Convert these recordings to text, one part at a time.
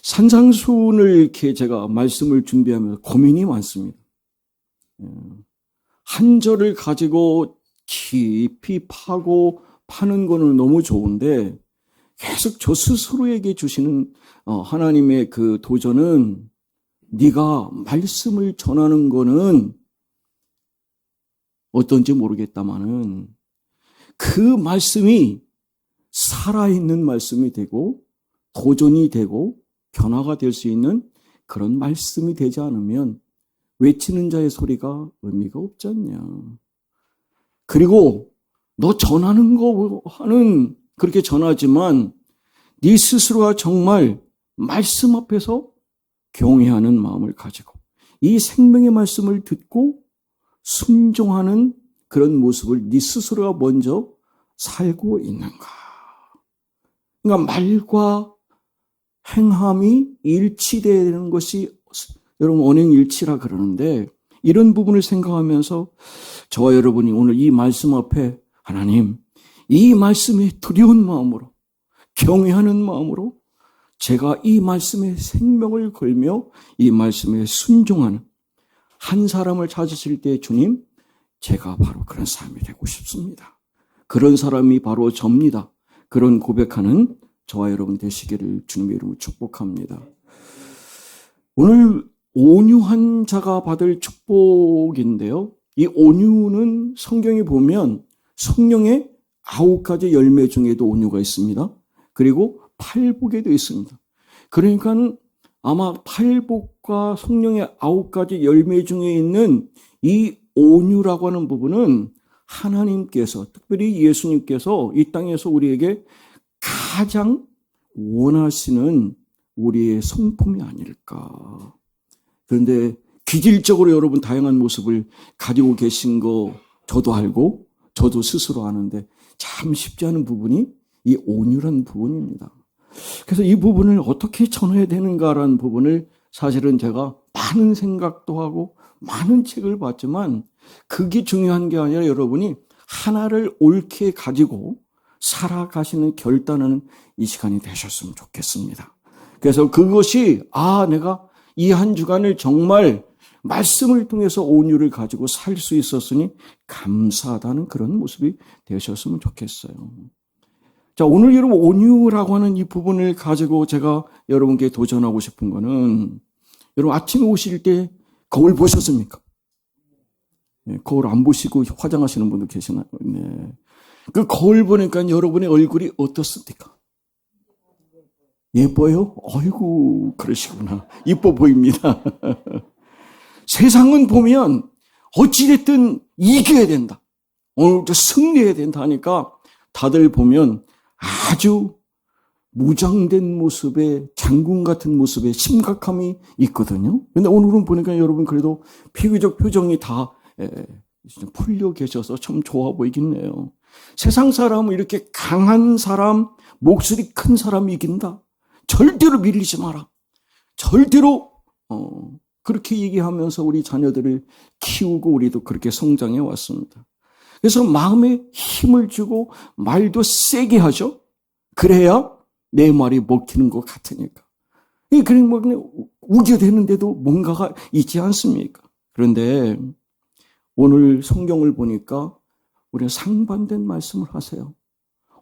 산상수훈을 이렇게 제가 말씀을 준비하면서 고민이 많습니다. 한 절을 가지고 깊이 파고 파는 거는 너무 좋은데 계속 저 스스로에게 주시는 하나님의 그 도전은 네가 말씀을 전하는 거는 어떤지 모르겠다마는 그 말씀이 살아있는 말씀이 되고 도전이 되고 변화가 될 수 있는 그런 말씀이 되지 않으면 외치는 자의 소리가 의미가 없지 않냐. 그리고 너 전하는 거는 그렇게 전하지만 네 스스로가 정말 말씀 앞에서 경외하는 마음을 가지고 이 생명의 말씀을 듣고 순종하는 그런 모습을 네 스스로가 먼저 살고 있는가. 그러니까 말과 행함이 일치되어야 되는 것이 여러분 언행일치라 그러는데 이런 부분을 생각하면서 저와 여러분이 오늘 이 말씀 앞에 하나님 이 말씀에 두려운 마음으로 경외하는 마음으로 제가 이 말씀에 생명을 걸며 이 말씀에 순종하는 한 사람을 찾으실 때 주님 제가 바로 그런 사람이 되고 싶습니다. 그런 사람이 바로 접니다. 그런 고백하는 저와 여러분 되시기를 주님의 이름으로 축복합니다. 오늘 온유한 자가 받을 축복인데요. 이 온유는 성경에 보면 성령의 9가지 열매 중에도 온유가 있습니다. 그리고 팔복에도 있습니다. 그러니까 아마 팔복과 성령의 9가지 열매 중에 있는 이 온유라고 하는 부분은 하나님께서 특별히 예수님께서 이 땅에서 우리에게 가장 원하시는 우리의 성품이 아닐까. 그런데 기질적으로 여러분 다양한 모습을 가지고 계신 거 저도 알고 저도 스스로 아는데 참 쉽지 않은 부분이 이 온유란 부분입니다. 그래서 이 부분을 어떻게 전해야 되는가라는 부분을 사실은 제가 많은 생각도 하고 많은 책을 봤지만 그게 중요한 게 아니라 여러분이 하나를 옳게 가지고 살아가시는 결단하는 이 시간이 되셨으면 좋겠습니다. 그래서 그것이 내가 이 한 주간을 정말 말씀을 통해서 온유를 가지고 살 수 있었으니 감사하다는 그런 모습이 되셨으면 좋겠어요. 자, 오늘 여러분 온유라고 하는 이 부분을 가지고 제가 여러분께 도전하고 싶은 거는 여러분 아침에 오실 때 거울 보셨습니까? 네, 거울 안 보시고 화장하시는 분도 계시나요? 네. 그 거울 보니까 여러분의 얼굴이 어떻습니까? 예뻐요? 어이구, 그러시구나. 이뻐 보입니다. 세상은 보면 어찌됐든 이겨야 된다. 오늘도 승리해야 된다 하니까 다들 보면 아주 무장된 모습에 장군 같은 모습에 심각함이 있거든요. 근데 오늘은 보니까 여러분 그래도 비교적 표정이 다 풀려 계셔서 참 좋아 보이긴 해요. 세상 사람은 이렇게 강한 사람, 목소리 큰 사람이 이긴다. 절대로 밀리지 마라. 절대로 그렇게 얘기하면서 우리 자녀들을 키우고 우리도 그렇게 성장해 왔습니다. 그래서 마음에 힘을 주고 말도 세게 하죠. 그래야 내 말이 먹히는 것 같으니까. 그냥 뭐 그냥 우겨대는데도 뭔가가 있지 않습니까? 그런데 오늘 성경을 보니까 우리가 상반된 말씀을 하세요.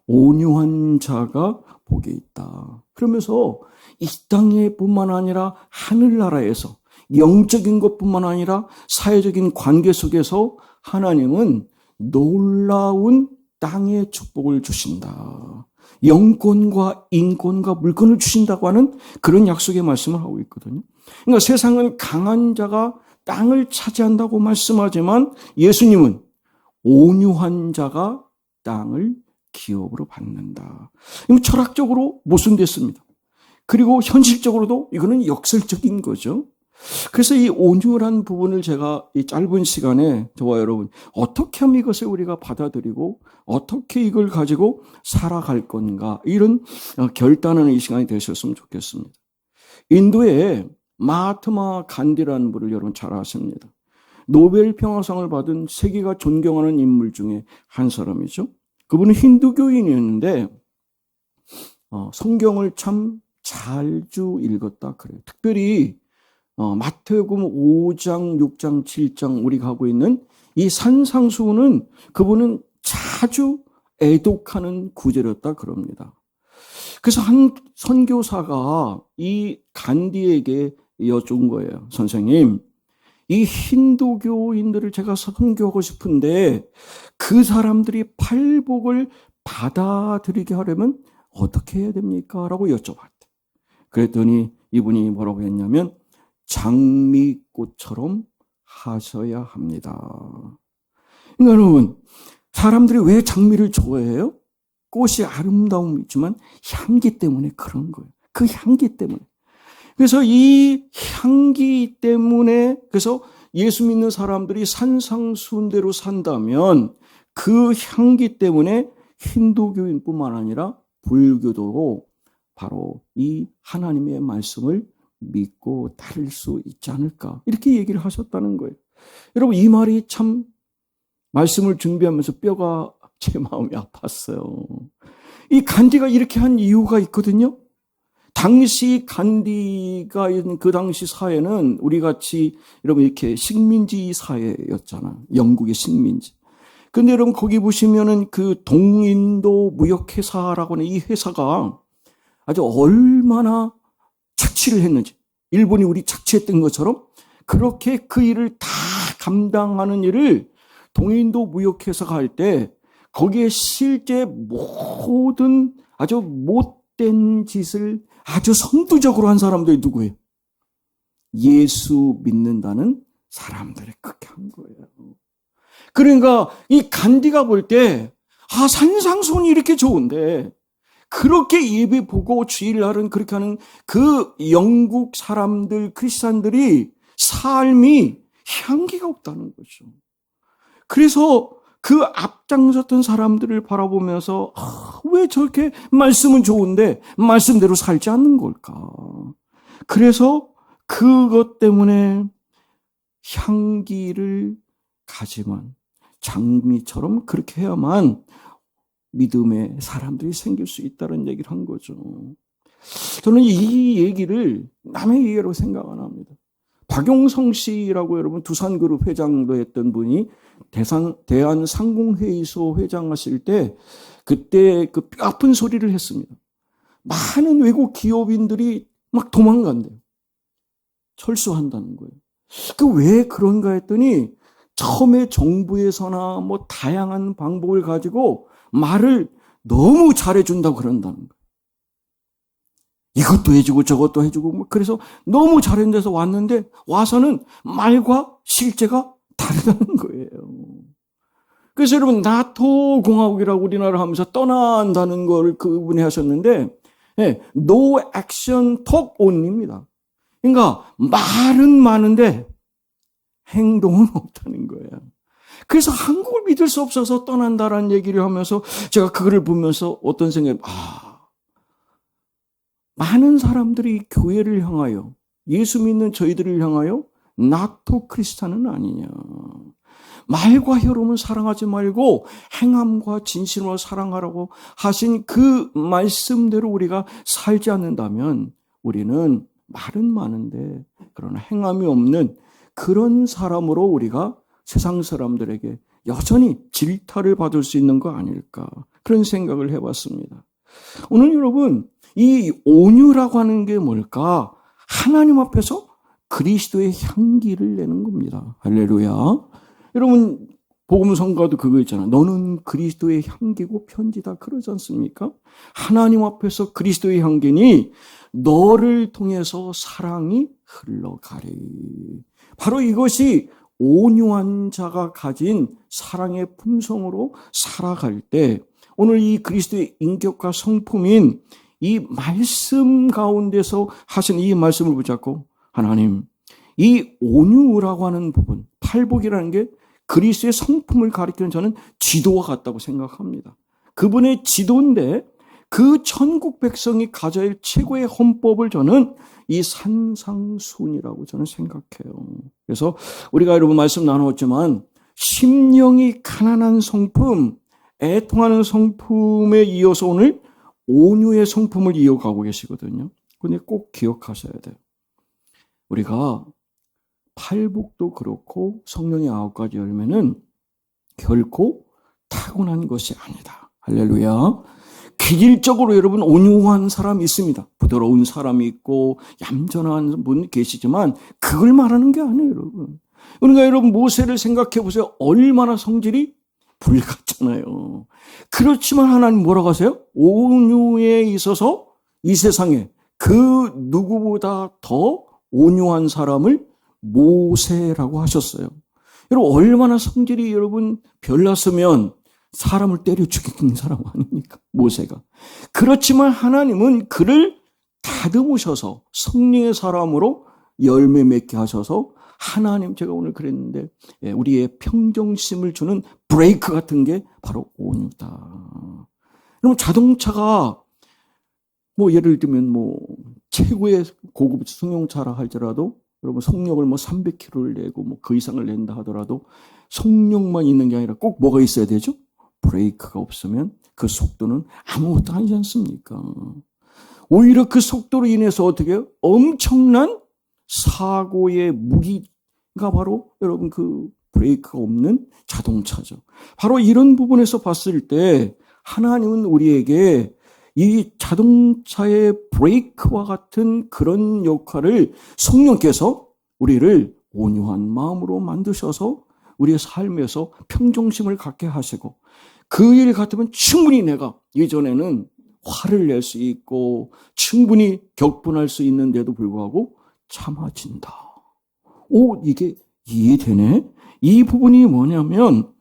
온유한 자가 복이 있다. 그러면서 이 땅에 뿐만 아니라 하늘나라에서 영적인 것뿐만 아니라 사회적인 관계 속에서 하나님은 놀라운 땅의 축복을 주신다. 영권과 인권과 물권을 주신다고 하는 그런 약속의 말씀을 하고 있거든요. 그러니까 세상은 강한 자가 땅을 차지한다고 말씀하지만 예수님은 온유한 자가 땅을 기업으로 받는다. 철학적으로 모순됐습니다. 그리고 현실적으로도 이거는 역설적인 거죠. 그래서 이 온유란 부분을 제가 이 짧은 시간에 저와 여러분 어떻게 하면 이것을 우리가 받아들이고 어떻게 이걸 가지고 살아갈 건가 이런 결단하는 이 시간이 되셨으면 좋겠습니다. 인도에 마하트마 간디라는 분을 여러분 잘 아십니다. 노벨 평화상을 받은 세계가 존경하는 인물 중에 한 사람이죠. 그분은 힌두교인이었는데 성경을 참 자주 읽었다 그래요. 특별히 마태복음 5장, 6장, 7장 우리가 하고 있는 이 산상수훈은 그분은 자주 애독하는 구절이었다 그럽니다. 그래서 한 선교사가 이 간디에게 여쭌 거예요. 선생님, 이 힌두교인들을 제가 선교하고 싶은데 그 사람들이 팔복을 받아들이게 하려면 어떻게 해야 됩니까? 라고 여쭤봤대. 그랬더니 이분이 뭐라고 했냐면 장미꽃처럼 하셔야 합니다. 그러니까 여러분, 사람들이 왜 장미를 좋아해요? 꽃이 아름다움이 있지만 향기 때문에 그런 거예요. 그 향기 때문에. 그래서 이 향기 때문에, 그래서 예수 믿는 사람들이 산상수훈대로 산다면 그 향기 때문에 힌두교인뿐만 아니라 불교도 바로 이 하나님의 말씀을 믿고 따를 수 있지 않을까, 이렇게 얘기를 하셨다는 거예요. 여러분, 이 말이 참 말씀을 준비하면서 뼈가 제 마음이 아팠어요. 이 간디가 이렇게 한 이유가 있거든요. 당시 간디가 있는 그 당시 사회는 우리 같이 여러분 이렇게 식민지 사회였잖아. 영국의 식민지. 근데 여러분 거기 보시면은 그 동인도 무역회사라고 하는 이 회사가 아주 얼마나 착취를 했는지, 일본이 우리 착취했던 것처럼 그렇게 그 일을 다 감당하는 일을 동인도 무역회사가 할 때 거기에 실제 모든 아주 못된 짓을 아주 선두적으로 한 사람들이 누구예요? 예수 믿는다는 사람들이 그렇게 한 거예요. 그러니까 이 간디가 볼 때 산상수훈이 이렇게 좋은데 그렇게 예배 보고 주일을 하는 그렇게 하는 그 영국 사람들, 크리스찬들이 삶이 향기가 없다는 거죠. 그래서 그 앞장섰던 사람들을 바라보면서 왜 저렇게 말씀은 좋은데 말씀대로 살지 않는 걸까? 그래서 그것 때문에 향기를 가지만 장미처럼 그렇게 해야만 믿음의 사람들이 생길 수 있다는 얘기를 한 거죠. 저는 이 얘기를 남의 얘기라고 생각 안 합니다. 박용성 씨라고 여러분 두산그룹 회장도 했던 분이 대한상공회의소 회장하실 때 그때 그 뼈 아픈 소리를 했습니다. 많은 외국 기업인들이 막 도망간대요. 철수한다는 거예요. 그 왜 그런가 했더니 처음에 정부에서나 뭐 다양한 방법을 가지고 말을 너무 잘해준다고 그런다는 거예요. 이것도 해주고 저것도 해주고 뭐 그래서 너무 잘한 데서 왔는데 와서는 말과 실제가 다르다는 거예요. 그래서 여러분 나토 공화국이라고 우리나라 하면서 떠난다는 걸 그분이 하셨는데 no action talk only입니다. 그러니까 말은 많은데 행동은 없다는 거예요. 그래서 한국을 믿을 수 없어서 떠난다라는 얘기를 하면서 제가 그거를 보면서 어떤 생각이 많은 사람들이 교회를 향하여 예수 믿는 저희들을 향하여 나토 크리스찬은 아니냐. 말과 혀로는 사랑하지 말고 행함과 진실로 사랑하라고 하신 그 말씀대로 우리가 살지 않는다면 우리는 말은 많은데 그러나 행함이 없는 그런 사람으로 우리가 세상 사람들에게 여전히 질타를 받을 수 있는 거 아닐까, 그런 생각을 해봤습니다. 오늘 여러분 이 온유라고 하는 게 뭘까? 하나님 앞에서 그리스도의 향기를 내는 겁니다. 할렐루야. 여러분 복음성가도 그거 있잖아요. 너는 그리스도의 향기고 편지다 그러지 않습니까? 하나님 앞에서 그리스도의 향기니 너를 통해서 사랑이 흘러가리. 바로 이것이 온유한 자가 가진 사랑의 품성으로 살아갈 때 오늘 이 그리스도의 인격과 성품인 이 말씀 가운데서 하신 이 말씀을 붙잡고 하나님, 이 온유라고 하는 부분, 팔복이라는 게 그리스도의 성품을 가리키는 저는 지도와 같다고 생각합니다. 그분의 지도인데 그 천국 백성이 가져야 할 최고의 헌법을 저는 이 산상수훈이라고 저는 생각해요. 그래서 우리가 여러분 말씀 나누었지만 심령이 가난한 성품, 애통하는 성품에 이어서 오늘 온유의 성품을 이어가고 계시거든요. 근데 꼭 기억하셔야 돼요. 우리가 팔복도 그렇고 성령의 9가지 열매는 결코 타고난 것이 아니다. 할렐루야. 기질적으로 여러분 온유한 사람이 있습니다. 부드러운 사람이 있고 얌전한 분 계시지만 그걸 말하는 게 아니에요, 여러분. 그러니까 여러분 모세를 생각해 보세요. 얼마나 성질이 불같잖아요. 그렇지만 하나님 뭐라고 하세요? 온유에 있어서 이 세상에 그 누구보다 더 온유한 사람을 모세라고 하셨어요. 여러분 얼마나 성질이 여러분 별났으면 사람을 때려 죽이는 사람 아닙니까? 모세가. 그렇지만 하나님은 그를 다듬으셔서 성령의 사람으로 열매 맺게 하셔서 하나님, 제가 오늘 그랬는데 우리의 평정심을 주는 브레이크 같은 게 바로 온유다. 그럼 자동차가 뭐 예를 들면 뭐 최고의 고급 승용차라 할지라도 여러분 속력을 뭐 300km를 내고 뭐 그 이상을 낸다 하더라도 속력만 있는 게 아니라 꼭 뭐가 있어야 되죠? 브레이크가 없으면 그 속도는 아무것도 아니지 않습니까? 오히려 그 속도로 인해서 어떻게 해요? 엄청난 사고의 무기가 바로 여러분 그 브레이크가 없는 자동차죠. 바로 이런 부분에서 봤을 때 하나님은 우리에게 이 자동차의 브레이크와 같은 그런 역할을 성령께서 우리를 온유한 마음으로 만드셔서 우리의 삶에서 평정심을 갖게 하시고 그 일 같으면 충분히 내가 예전에는 화를 낼 수 있고 충분히 격분할 수 있는데도 불구하고 참아진다. 이게 이해되네? 이 부분이 뭐냐면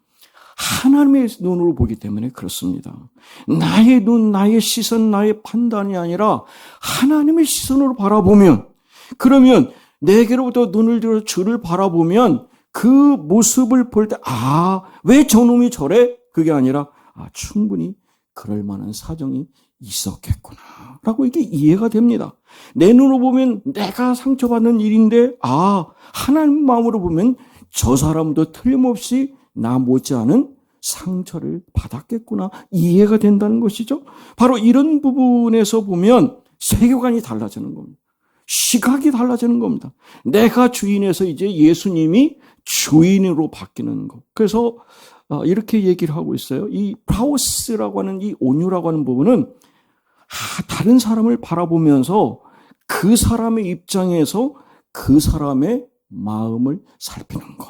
하나님의 눈으로 보기 때문에 그렇습니다. 나의 눈, 나의 시선, 나의 판단이 아니라 하나님의 시선으로 바라보면 그러면 내게로부터 눈을 들어 주를 바라보면 그 모습을 볼 때 왜 저놈이 저래? 그게 아니라 충분히 그럴 만한 사정이 있었겠구나 라고 이게 이해가 됩니다. 내 눈으로 보면 내가 상처받는 일인데 하나님 마음으로 보면 저 사람도 틀림없이 나 못지않은 상처를 받았겠구나 이해가 된다는 것이죠. 바로 이런 부분에서 보면 세계관이 달라지는 겁니다. 시각이 달라지는 겁니다. 내가 주인에서 이제 예수님이 주인으로 바뀌는 것. 그래서 이렇게 얘기를 하고 있어요. 이 프라우스라고 하는 이 온유라고 하는 부분은 다른 사람을 바라보면서 그 사람의 입장에서 그 사람의 마음을 살피는 것.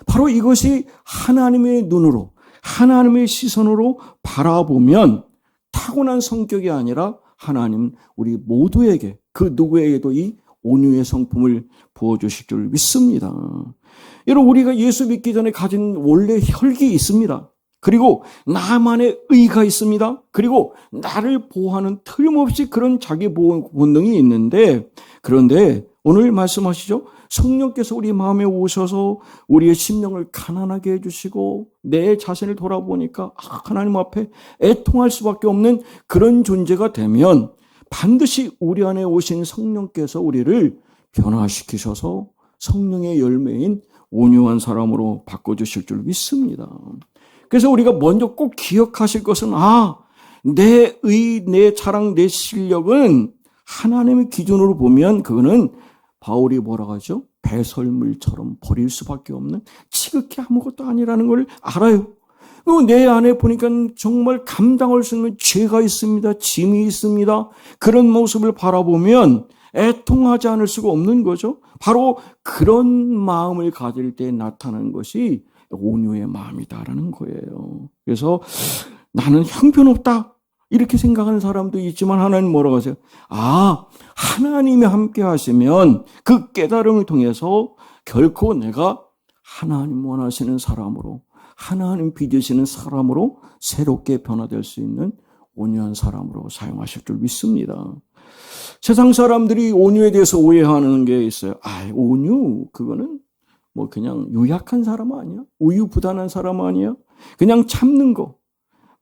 바로 이것이 하나님의 눈으로 하나님의 시선으로 바라보면 타고난 성격이 아니라 하나님 우리 모두에게 그 누구에게도 이 온유의 성품을 부어주실 줄 믿습니다. 여러분 우리가 예수 믿기 전에 가진 원래 혈기 있습니다. 그리고 나만의 의가 있습니다. 그리고 나를 보호하는 틀림없이 그런 자기 보호 본능이 있는데 그런데 오늘 말씀하시죠. 성령께서 우리 마음에 오셔서 우리의 심령을 가난하게 해주시고 내 자신을 돌아보니까 하나님 앞에 애통할 수밖에 없는 그런 존재가 되면 반드시 우리 안에 오신 성령께서 우리를 변화시키셔서 성령의 열매인 온유한 사람으로 바꿔주실 줄 믿습니다. 그래서 우리가 먼저 꼭 기억하실 것은 내 의, 내 자랑, 내 실력은 하나님의 기준으로 보면 그거는 바울이 뭐라고 하죠? 배설물처럼 버릴 수밖에 없는 지극히 아무것도 아니라는 걸 알아요. 그리고 내 안에 보니까 정말 감당할 수 있는 죄가 있습니다. 짐이 있습니다. 그런 모습을 바라보면 애통하지 않을 수가 없는 거죠. 바로 그런 마음을 가질 때 나타나는 것이 온유의 마음이다라는 거예요. 그래서 나는 형편없다 이렇게 생각하는 사람도 있지만 하나님 뭐라고 하세요? 하나님이 함께 하시면 그 깨달음을 통해서 결코 내가 하나님 원하시는 사람으로 하나님 빚으시는 사람으로 새롭게 변화될 수 있는 온유한 사람으로 사용하실 줄 믿습니다. 세상 사람들이 온유에 대해서 오해하는 게 있어요. 온유 그거는 뭐 그냥 유약한 사람 아니야? 우유부단한 사람 아니야? 그냥 참는 거.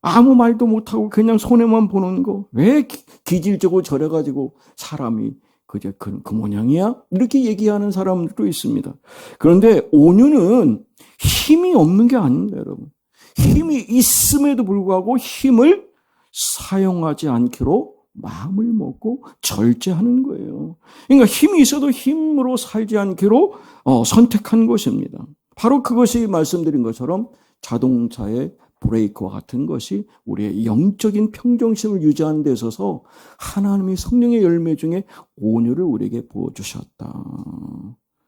아무 말도 못하고 그냥 손해만 보는 거. 왜 기질적으로 저래가지고 사람이 그저 그 모양이야? 이렇게 얘기하는 사람들도 있습니다. 그런데 온유는 힘이 없는 게 아닙니다, 여러분. 힘이 있음에도 불구하고 힘을 사용하지 않기로 마음을 먹고 절제하는 거예요. 그러니까 힘이 있어도 힘으로 살지 않기로 선택한 것입니다. 바로 그것이 말씀드린 것처럼 자동차의 브레이크와 같은 것이 우리의 영적인 평정심을 유지하는 데 있어서 하나님이 성령의 열매 중에 온유를 우리에게 부어주셨다.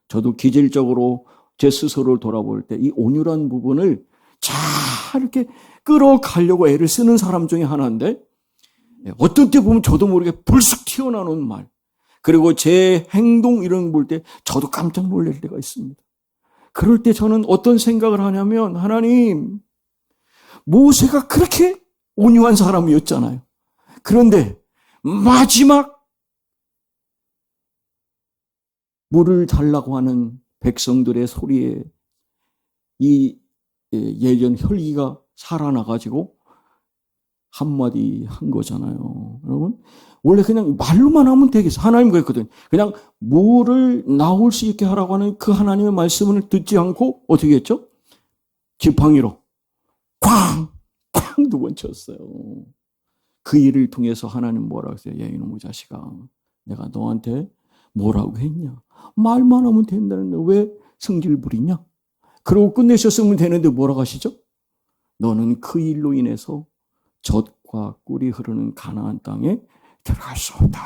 저도 기질적으로 제 스스로를 돌아볼 때 이 온유란 부분을 잘 이렇게 끌어가려고 애를 쓰는 사람 중에 하나인데, 어떤 때 보면 저도 모르게 불쑥 튀어나오는 말, 그리고 제 행동 이런 거 볼 때 저도 깜짝 놀랄 때가 있습니다. 그럴 때 저는 어떤 생각을 하냐면, 하나님, 모세가 그렇게 온유한 사람이었잖아요. 그런데 마지막 물을 달라고 하는 백성들의 소리에 이 예전 혈기가 살아나가지고 한마디 한 거잖아요. 여러분, 원래 그냥 말로만 하면 되겠어. 하나님 그랬거든요. 그냥 물을 나올 수 있게 하라고 하는 그 하나님의 말씀을 듣지 않고 어떻게 했죠? 지팡이로 쾅! 쾅! 두 번 쳤어요. 그 일을 통해서 하나님 뭐라고 했어요? 야, 이놈의 자식아, 내가 너한테 뭐라고 했냐? 말만 하면 된다는데 왜 성질 부리냐? 그러고 끝내셨으면 되는데 뭐라고 하시죠? 너는 그 일로 인해서 젖과 꿀이 흐르는 가나안 땅에 들어갈 수 없다.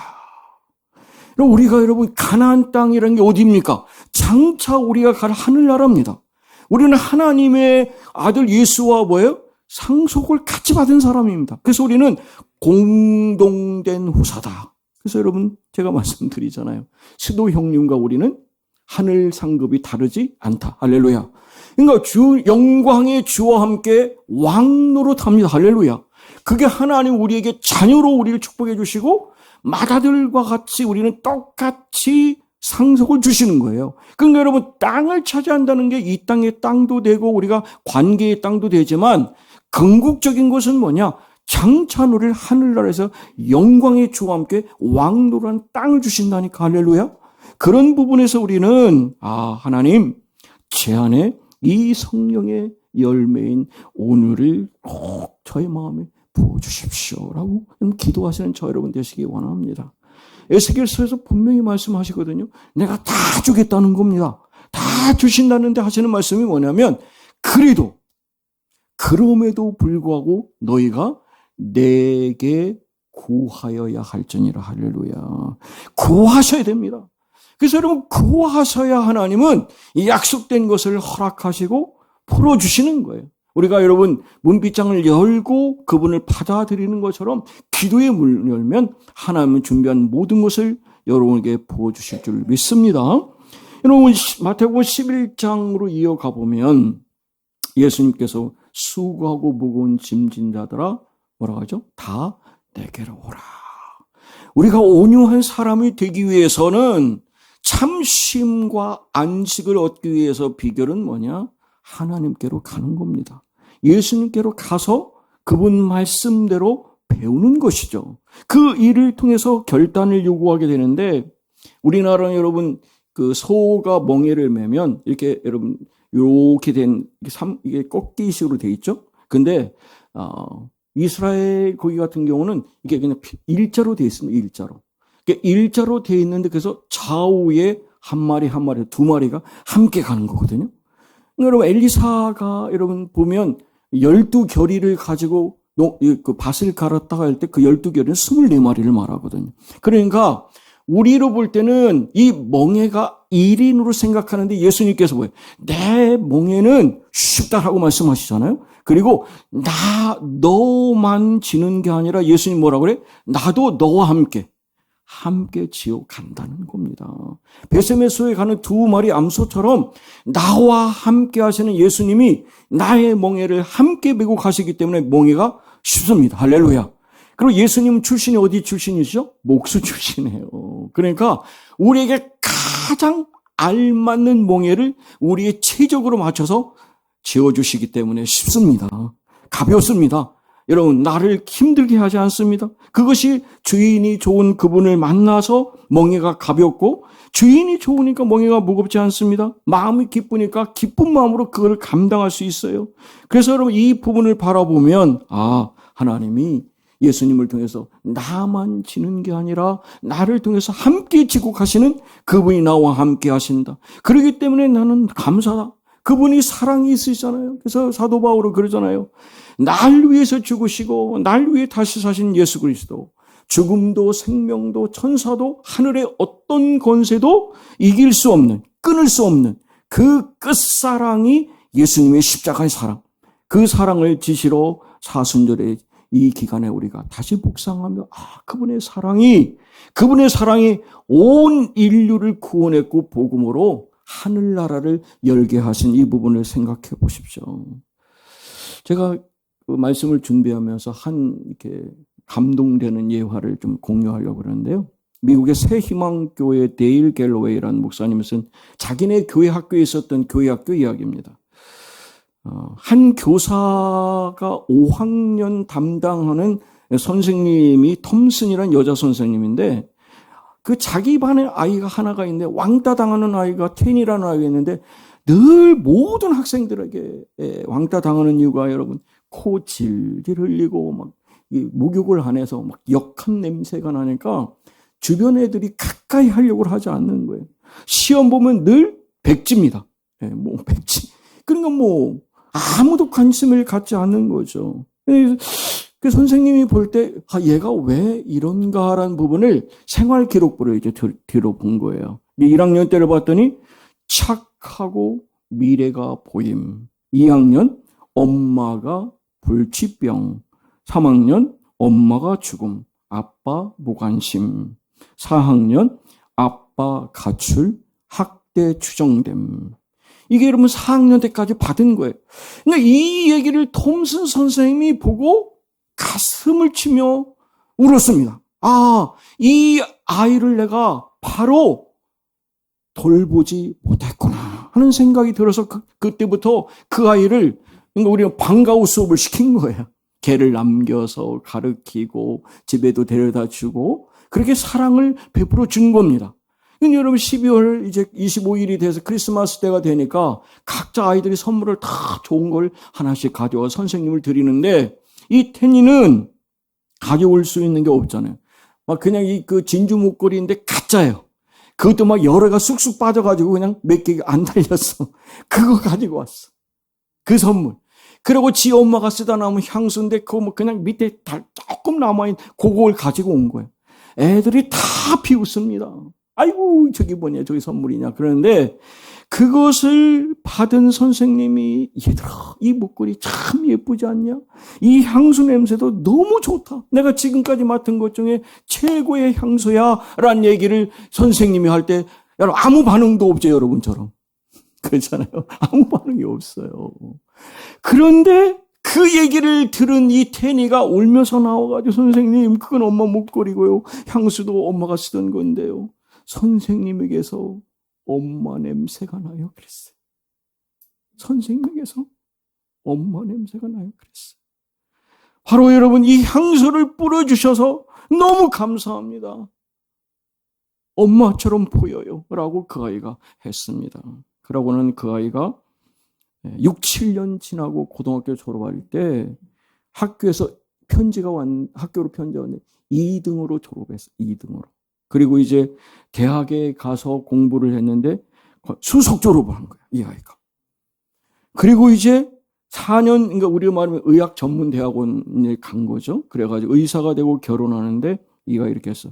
우리가 여러분 가나안 땅이라는 게 어디입니까? 장차 우리가 갈 하늘나라입니다. 우리는 하나님의 아들 예수와 뭐예요? 상속을 같이 받은 사람입니다. 그래서 우리는 공동된 후사다. 그래서 여러분 제가 말씀드리잖아요. 스도 형님과 우리는 하늘 상급이 다르지 않다. 할렐루야. 그러니까 영광의 주와 함께 왕노릇합니다. 할렐루야. 그게 하나님 우리에게 자녀로 우리를 축복해 주시고 맏아들과 같이 우리는 똑같이 상속을 주시는 거예요. 그러니까 여러분 땅을 차지한다는 게 이 땅의 땅도 되고 우리가 관계의 땅도 되지만 궁극적인 것은 뭐냐? 장차 우리를 하늘나라에서 영광의 주와 함께 왕노란 땅을 주신다니까. 할렐루야. 그런 부분에서 우리는 하나님 제 안에 이 성령의 열매인 온유를 꼭 저의 마음에 부어주십시오라고 기도하시는 저 여러분 되시기 원합니다. 에스겔서에서 분명히 말씀하시거든요. 내가 다 주겠다는 겁니다. 다 주신다는데 하시는 말씀이 뭐냐면 그럼에도 불구하고 너희가 내게 구하여야 할지니라. 할렐루야. 구하셔야 됩니다. 그래서 여러분 구하셔야 하나님은 이 약속된 것을 허락하시고 풀어주시는 거예요. 우리가 여러분 문빗장을 열고 그분을 받아들이는 것처럼 기도의 문을 열면 하나님은 준비한 모든 것을 여러분에게 부어주실 줄 믿습니다. 여러분 마태복음 11장으로 이어가 보면 예수님께서 수고하고 무거운 짐진 자들아 뭐라고 하죠? 다 내게로 오라. 우리가 온유한 사람이 되기 위해서는 참쉼과 안식을 얻기 위해서 비결은 뭐냐? 하나님께로 가는 겁니다. 예수님께로 가서 그분 말씀대로 배우는 것이죠. 그 일을 통해서 결단을 요구하게 되는데 우리나라는 여러분 그 소가 멍에를 매면 이렇게 여러분 이렇게 된 이게 꺾기식으로 돼 있죠. 근데 이스라엘 고기 같은 경우는 이게 그냥 일자로 돼 있습니다. 일자로. 일자로 돼 있는데 그래서 좌우에 한 마리 두 마리가 함께 가는 거거든요. 여러분 엘리사가 여러분 보면 12결의를 가지고 그 밭을 갈았다가 할 때 그 12결의는 24마리를 말하거든요. 그러니까 우리로 볼 때는 이 멍에가 1인으로 생각하는데 예수님께서 뭐예요? 내 멍에는 쉽다라고 말씀하시잖아요. 그리고 너만 지는 게 아니라 예수님 뭐라고 그래? 나도 너와 함께 지옥 간다는 겁니다. 베세메소에 가는 2마리 암소처럼 나와 함께 하시는 예수님이 나의 멍에를 함께 메고 가시기 때문에 멍에가 쉽습니다. 할렐루야. 그리고 예수님 출신이 어디 출신이시죠? 목수 출신이에요. 그러니까 우리에게 가장 알맞는 멍에를 우리의 체적으로 맞춰서 지어주시기 때문에 쉽습니다. 가볍습니다. 여러분 나를 힘들게 하지 않습니다. 그것이 주인이 좋은 그분을 만나서 멍에가 가볍고 주인이 좋으니까 멍에가 무겁지 않습니다. 마음이 기쁘니까 기쁜 마음으로 그걸 감당할 수 있어요. 그래서 여러분 이 부분을 바라보면 하나님이 예수님을 통해서 나만 지는 게 아니라 나를 통해서 함께 지고 가시는 그분이 나와 함께 하신다. 그렇기 때문에 나는 감사다. 그분이 사랑이 있으시잖아요. 그래서 사도 바울은 그러잖아요. 날 위해서 죽으시고 날 위해 다시 사신 예수 그리스도. 죽음도 생명도 천사도 하늘의 어떤 권세도 이길 수 없는, 끊을 수 없는 그 끝사랑이 예수님의 십자가의 사랑. 그 사랑을 지시러 사순절의 이 기간에 우리가 다시 묵상하며 그분의 사랑이 온 인류를 구원했고 복음으로 하늘나라를 열게 하신 이 부분을 생각해 보십시오. 제가 그 말씀을 준비하면서 이렇게 감동되는 예화를 좀 공유하려고 그러는데요. 미국의 새희망교회 데일 갤로웨이라는 목사님은 자기네 교회 학교에 있었던 교회 학교 이야기입니다. 한 교사가 5학년 담당하는 선생님이 톰슨이라는 여자 선생님인데 그 자기 반에 아이가 하나가 있는데 왕따 당하는 아이가 텐이라는 아이가 있는데 늘 모든 학생들에게 왕따 당하는 이유가 여러분 코 질질 흘리고 막 목욕을 안 해서 막 역한 냄새가 나니까 주변 애들이 가까이 하려고 하지 않는 거예요. 시험 보면 늘 백지입니다. 백지. 그러니까 아무도 관심을 갖지 않는 거죠. 그 선생님이 볼 때, 얘가 왜 이런가라는 부분을 생활 기록부를 이제 뒤로 본 거예요. 1학년 때를 봤더니 착하고 미래가 보임. 2학년 엄마가 불치병. 3학년 엄마가 죽음. 아빠 무관심. 4학년 아빠 가출, 학대 추정됨. 이게 여러분 4학년 때까지 받은 거예요. 그러니까 이 얘기를 톰슨 선생님이 보고 가슴을 치며 울었습니다. 이 아이를 내가 바로 돌보지 못했구나 하는 생각이 들어서 그때부터 그 아이를 그러니까 우리가 방과후 수업을 시킨 거예요. 걔를 남겨서 가르치고 집에도 데려다 주고 그렇게 사랑을 베풀어 준 겁니다. 여러분 12월 이제 25일이 돼서 크리스마스 때가 되니까 각자 아이들이 선물을 다 좋은 걸 하나씩 가져와 선생님을 드리는데 이 테니는 가져올 수 있는 게 없잖아요. 막 그냥 그 진주 목걸이인데 가짜예요. 그것도 막 열애가 쑥쑥 빠져가지고 그냥 몇 개 안 달렸어. 그거 가지고 왔어. 그 선물. 그리고 지 엄마가 쓰다 남은 향수인데 그거 그냥 밑에 조금 남아있는 그걸 가지고 온 거예요. 애들이 다 비웃습니다. 아이고 저기 뭐냐 저기 선물이냐 그러는데 그것을 받은 선생님이 얘들아 이 목걸이 참 예쁘지 않냐? 이 향수 냄새도 너무 좋다. 내가 지금까지 맡은 것 중에 최고의 향수야 라는 얘기를 선생님이 할 때 여러분 아무 반응도 없죠 여러분처럼. 그렇잖아요. 아무 반응이 없어요. 그런데 그 얘기를 들은 이 테니가 울면서 나와가지고 선생님 그건 엄마 목걸이고요. 향수도 엄마가 쓰던 건데요. 선생님에게서 엄마 냄새가 나요. 그랬어요. 선생님에게서 엄마 냄새가 나요. 그랬어요. 바로 여러분 이 향수를 뿌려주셔서 너무 감사합니다. 엄마처럼 보여요. 라고 그 아이가 했습니다. 그러고는 그 아이가 6, 7년 지나고 고등학교 졸업할 때 학교에서 학교로 편지가 왔는데 2등으로 졸업했어요. 2등으로. 그리고 이제 대학에 가서 공부를 했는데 수석 졸업을 한 거예요. 이 아이가. 그리고 이제 4년, 그러니까 우리가 말하면 의학 전문 대학원에 간 거죠. 그래가지고 의사가 되고 결혼하는데 이가 이렇게 했어.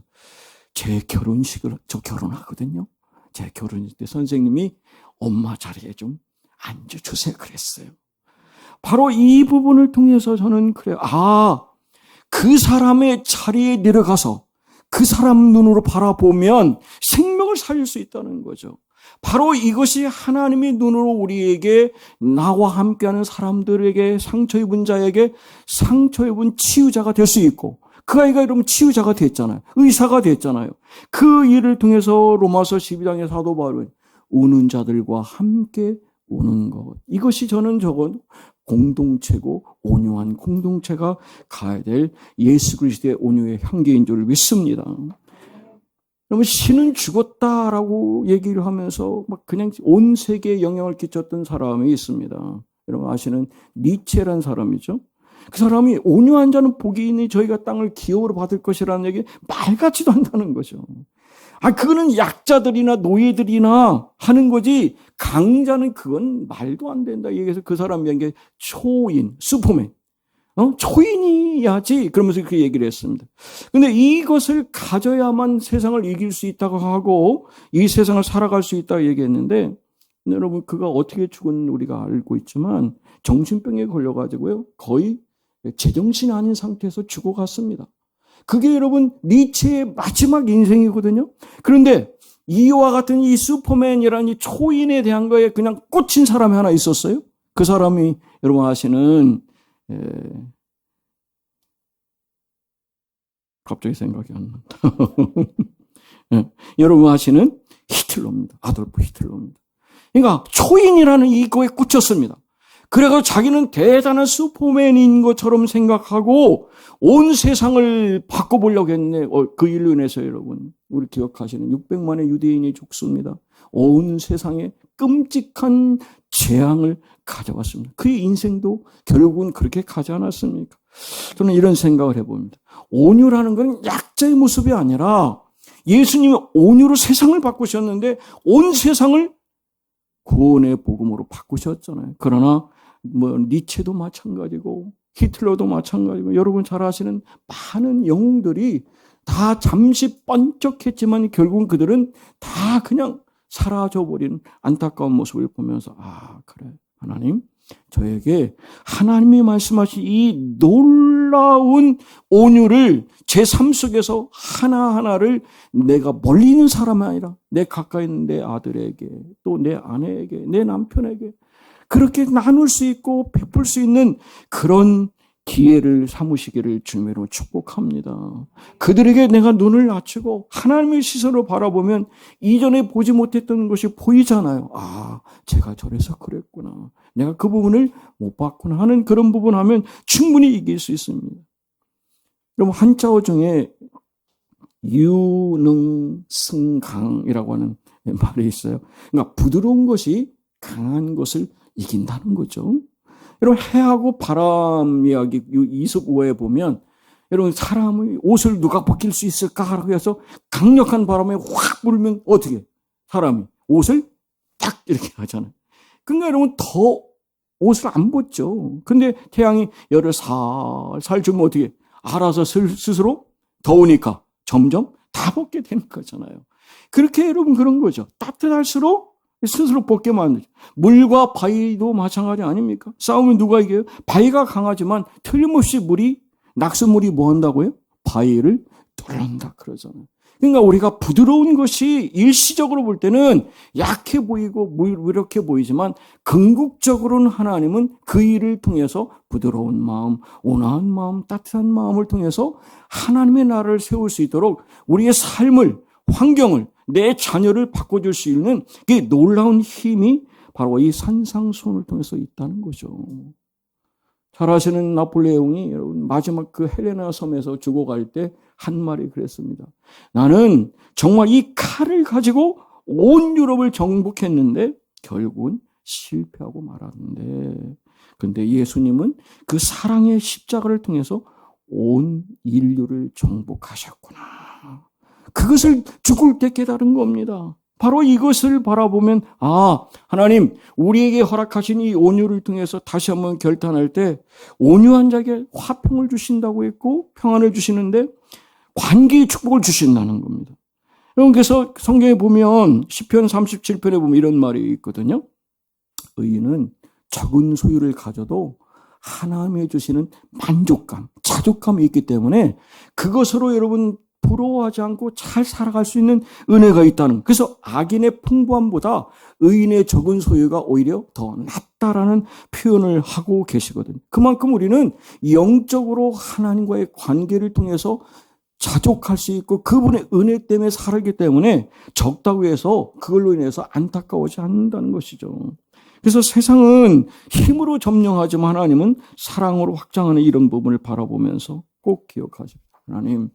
제 결혼식을, 저 결혼하거든요. 제 결혼식 때 선생님이 엄마 자리에 좀 앉아주세요. 그랬어요. 바로 이 부분을 통해서 저는 그래요. 그 사람의 자리에 내려가서 그 사람 눈으로 바라보면 생명을 살릴 수 있다는 거죠. 바로 이것이 하나님의 눈으로 우리에게 나와 함께하는 사람들에게 상처 입은 자에게 상처 입은 치유자가 될 수 있고 그 아이가 이러면 치유자가 됐잖아요. 의사가 됐잖아요. 그 일을 통해서 로마서 12장의 사도 바울은 우는 자들과 함께 우는 것. 이것이 저는 공동체고 온유한 공동체가 가야 될 예수 그리스도의 온유의 향기인 줄 믿습니다. 그러면 신은 죽었다라고 얘기를 하면서 막 그냥 온 세계에 영향을 끼쳤던 사람이 있습니다. 여러분 아시는 니체라는 사람이죠. 그 사람이 온유한 자는 복이 있니 저희가 땅을 기업으로 받을 것이라는 얘기 말 같지도 않다는 거죠. 그거는 약자들이나 노예들이나 하는 거지 강자는 그건 말도 안 된다. 얘기해서 그 사람 얘기한 게 초인, 슈퍼맨. 초인이야지. 그러면서 그 얘기를 했습니다. 근데 이것을 가져야만 세상을 이길 수 있다고 하고 이 세상을 살아갈 수 있다고 얘기했는데 여러분 그가 어떻게 죽은 우리가 알고 있지만 정신병에 걸려가지고요. 거의 제정신이 아닌 상태에서 죽어갔습니다. 그게 여러분 니체의 마지막 인생이거든요. 그런데 이와 같은 이 슈퍼맨이라는 이 초인에 대한 거에 그냥 꽂힌 사람이 하나 있었어요. 그 사람이 여러분 아시는 갑자기 생각이 안 난다. 여러분 아시는 히틀러입니다. 아돌프 히틀러입니다. 그러니까 초인이라는 이거에 꽂혔습니다. 그래서 자기는 대단한 슈퍼맨인 것처럼 생각하고 온 세상을 바꿔보려고 했네. 그 일로 인해서 여러분 우리 기억하시는 600만의 유대인이 죽습니다. 온 세상에 끔찍한 재앙을 가져왔습니다. 그의 인생도 결국은 그렇게 가지 않았습니까? 저는 이런 생각을 해봅니다. 온유라는 건 약자의 모습이 아니라 예수님이 온유로 세상을 바꾸셨는데 온 세상을 구원의 복음으로 바꾸셨잖아요. 그러나 니체도 마찬가지고 히틀러도 마찬가지고 여러분 잘 아시는 많은 영웅들이 다 잠시 번쩍했지만 결국은 그들은 다 그냥 사라져버리는 안타까운 모습을 보면서 그래 하나님 저에게 하나님이 말씀하신 이 놀라운 온유를 제 삶 속에서 하나하나를 내가 멀리 있는 사람이 아니라 내 가까이 있는 내 아들에게 또 내 아내에게 내 남편에게 그렇게 나눌 수 있고 베풀 수 있는 그런 기회를 삼으시기를 주님으로 축복합니다. 그들에게 내가 눈을 낮추고 하나님의 시선으로 바라보면 이전에 보지 못했던 것이 보이잖아요. 제가 저래서 그랬구나. 내가 그 부분을 못 봤구나 하는 그런 부분 하면 충분히 이길 수 있습니다. 여러분 한자어 중에 유능승강이라고 하는 말이 있어요. 그러니까 부드러운 것이 강한 것을 이긴다는 거죠. 여러분 해하고 바람 이야기 이솝 우화에 보면 여러분 사람의 옷을 누가 벗길 수 있을까 해서 강력한 바람에 확 불면 어떻게 사람이 옷을 딱 이렇게 하잖아요. 그러니까 여러분 더 옷을 안 벗죠. 근데 태양이 열을 살살 주면 어떻게 알아서 스스로 더우니까 점점 다 벗게 되는 거잖아요. 그렇게 여러분 그런 거죠. 따뜻할수록 스스로 벗게 만들죠. 물과 바위도 마찬가지 아닙니까? 싸우면 누가 이겨요? 바위가 강하지만 틀림없이 낙수물이 뭐 한다고요? 바위를 뚫는다 그러잖아요. 그러니까 우리가 부드러운 것이 일시적으로 볼 때는 약해 보이고 무력해 보이지만 궁극적으로는 하나님은 그 일을 통해서 부드러운 마음, 온화한 마음, 따뜻한 마음을 통해서 하나님의 나라를 세울 수 있도록 우리의 삶을, 환경을 내 자녀를 바꿔줄 수 있는 그 놀라운 힘이 바로 이 산상수훈을 통해서 있다는 거죠. 잘 아시는 나폴레옹이 여러분 마지막 그 헬레나 섬에서 죽어갈 때 한 말이 그랬습니다. 나는 정말 이 칼을 가지고 온 유럽을 정복했는데 결국은 실패하고 말았는데 근데 예수님은 그 사랑의 십자가를 통해서 온 인류를 정복하셨구나. 그것을 죽을 때 깨달은 겁니다. 바로 이것을 바라보면 하나님 우리에게 허락하신 이 온유를 통해서 다시 한번 결단할 때 온유한 자에게 화평을 주신다고 했고 평안을 주시는데 관계의 축복을 주신다는 겁니다. 여러분 그래서 성경에 보면 시편 37편에 보면 이런 말이 있거든요. 의인은 적은 소유를 가져도 하나님이 주시는 만족감, 자족감이 있기 때문에 그것으로 여러분 부러워하지 않고 잘 살아갈 수 있는 은혜가 있다는. 그래서 악인의 풍부함보다 의인의 적은 소유가 오히려 더 낫다라는 표현을 하고 계시거든요. 그만큼 우리는 영적으로 하나님과의 관계를 통해서 자족할 수 있고 그분의 은혜 때문에 살기 때문에 적다고 해서 그걸로 인해서 안타까워하지 않는다는 것이죠. 그래서 세상은 힘으로 점령하지만 하나님은 사랑으로 확장하는 이런 부분을 바라보면서 꼭 기억하십시오. 하나님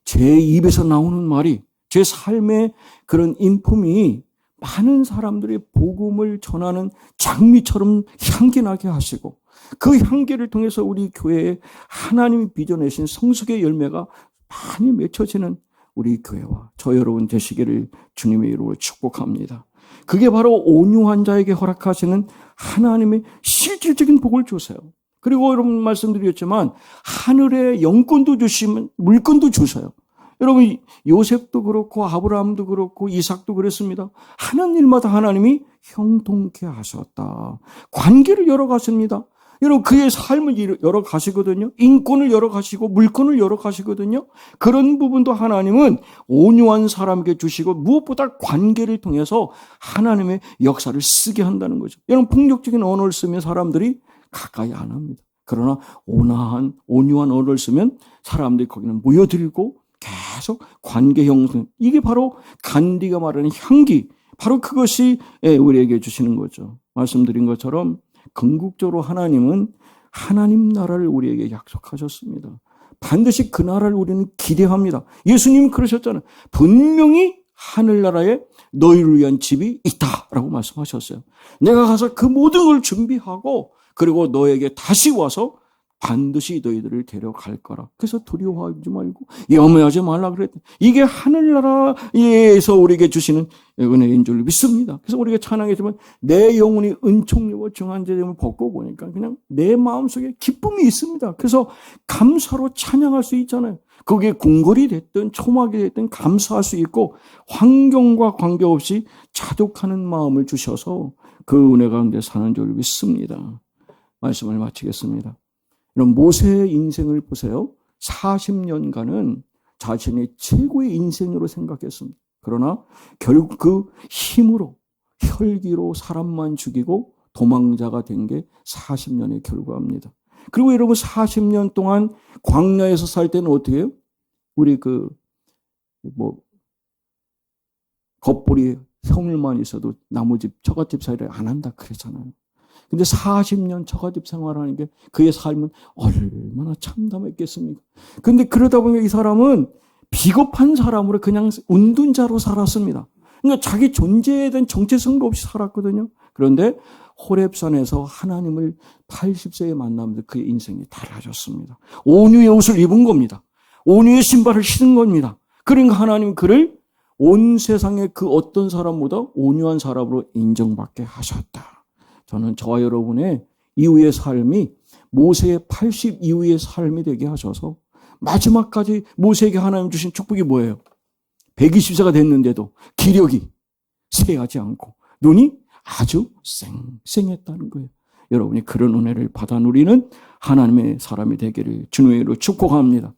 제 입에서 나오는 말이 제 삶의 그런 인품이 많은 사람들이 복음을 전하는 장미처럼 향기 나게 하시고 그 향기를 통해서 우리 교회에 하나님이 빚어내신 성숙의 열매가 많이 맺혀지는 우리 교회와 저 여러분 되시기를 주님의 이름으로 축복합니다. 그게 바로 온유한 자에게 허락하시는 하나님의 실질적인 복을 주세요. 그리고 여러분 말씀드렸지만 하늘에 영권도 주시면 물권도 주세요. 여러분 요셉도 그렇고 아브라함도 그렇고 이삭도 그랬습니다. 하는 일마다 하나님이 형통케 하셨다. 관계를 열어가십니다. 여러분 그의 삶을 열어가시거든요. 인권을 열어가시고 물권을 열어가시거든요. 그런 부분도 하나님은 온유한 사람에게 주시고 무엇보다 관계를 통해서 하나님의 역사를 쓰게 한다는 거죠. 여러분 폭력적인 언어를 쓰면 사람들이 가까이 안 합니다. 그러나 온유한 언어를 쓰면 사람들이 거기는 모여들고 계속 관계 형성. 이게 바로 간디가 말하는 향기. 바로 그것이 우리에게 주시는 거죠. 말씀드린 것처럼 궁극적으로 하나님은 하나님 나라를 우리에게 약속하셨습니다. 반드시 그 나라를 우리는 기대합니다. 예수님이 그러셨잖아요. 분명히 하늘나라에 너희를 위한 집이 있다라고 말씀하셨어요. 내가 가서 그 모든 걸 준비하고 그리고 너에게 다시 와서 반드시 너희들을 데려갈 거라. 그래서 두려워하지 말고 염려하지 말라 그랬더니 이게 하늘나라에서 우리에게 주시는 은혜인 줄 믿습니다. 그래서 우리가 찬양했지만 내 영혼이 은총리와 중한제됨을 벗고 보니까 그냥 내 마음속에 기쁨이 있습니다. 그래서 감사로 찬양할 수 있잖아요. 그게 궁궐이 됐든 초막이 됐든 감사할 수 있고 환경과 관계없이 자족하는 마음을 주셔서 그 은혜 가운데 사는 줄 믿습니다. 말씀을 마치겠습니다. 그럼 모세의 인생을 보세요. 40년간은 자신의 최고의 인생으로 생각했습니다. 그러나 결국 그 힘으로 혈기로 사람만 죽이고 도망자가 된 게 40년의 결과입니다. 그리고 여러분 40년 동안 광야에서 살 때는 어떻게 해요? 우리 겉보리 성물만 있어도 나무집, 처갓집 사이를 안 한다 그랬잖아요. 근데 40년 처갓집 생활하는 게 그의 삶은 얼마나 참담했겠습니까? 근데 그러다 보니까 이 사람은 비겁한 사람으로 그냥 운둔자로 살았습니다. 그러니까 자기 존재에 대한 정체성도 없이 살았거든요. 그런데 호렙산에서 하나님을 80세에 만나면서 그의 인생이 달라졌습니다. 온유의 옷을 입은 겁니다. 온유의 신발을 신은 겁니다. 그러니까 하나님 그를 온 세상의 그 어떤 사람보다 온유한 사람으로 인정받게 하셨다. 저는 저와 여러분의 이후의 삶이 모세의 80 이후의 삶이 되게 하셔서 마지막까지 모세에게 하나님 주신 축복이 뭐예요? 120세가 됐는데도 기력이 쇠하지 않고 눈이 아주 쌩쌩했다는 거예요. 여러분이 그런 은혜를 받아 누리는 하나님의 사람이 되기를 주님의 이름으로 축복합니다.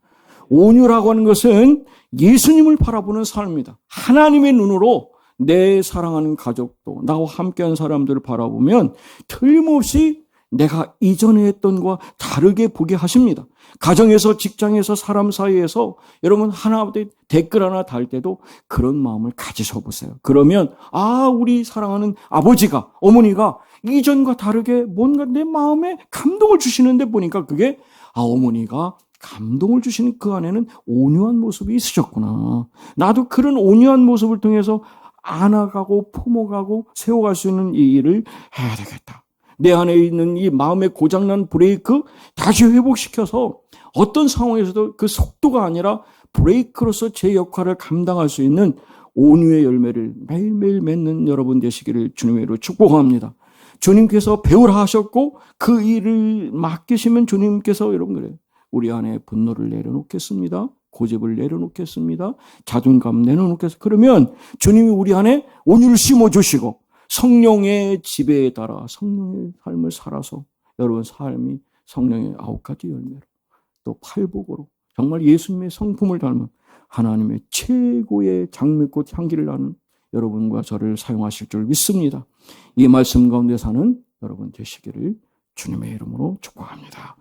온유라고 하는 것은 예수님을 바라보는 삶입니다. 하나님의 눈으로 내 사랑하는 가족도 나와 함께한 사람들을 바라보면 틀림없이 내가 이전에 했던 것과 다르게 보게 하십니다. 가정에서 직장에서 사람 사이에서 여러분 댓글 하나 달 때도 그런 마음을 가지셔 보세요. 그러면 우리 사랑하는 아버지가 어머니가 이전과 다르게 뭔가 내 마음에 감동을 주시는데 보니까 그게 어머니가 감동을 주시는 그 안에는 온유한 모습이 있으셨구나. 나도 그런 온유한 모습을 통해서 안아가고 품어가고 세워갈 수 있는 이 일을 해야 되겠다. 내 안에 있는 이 마음의 고장난 브레이크 다시 회복시켜서 어떤 상황에서도 그 속도가 아니라 브레이크로서 제 역할을 감당할 수 있는 온유의 열매를 매일매일 맺는 여러분 되시기를 주님의 이름으로 축복합니다. 주님께서 배우라 하셨고 그 일을 맡기시면 주님께서 여러분 그래요. 우리 안에 분노를 내려놓겠습니다. 고집을 내려놓겠습니다. 자존감 내려놓겠습니다. 그러면 주님이 우리 안에 온유를 심어주시고 성령의 지배에 따라 성령의 삶을 살아서 여러분 삶이 성령의 9가지 열매로 또 팔복으로 정말 예수님의 성품을 닮은 하나님의 최고의 장미꽃 향기를 나는 여러분과 저를 사용하실 줄 믿습니다. 이 말씀 가운데 사는 여러분 되시기를 주님의 이름으로 축복합니다.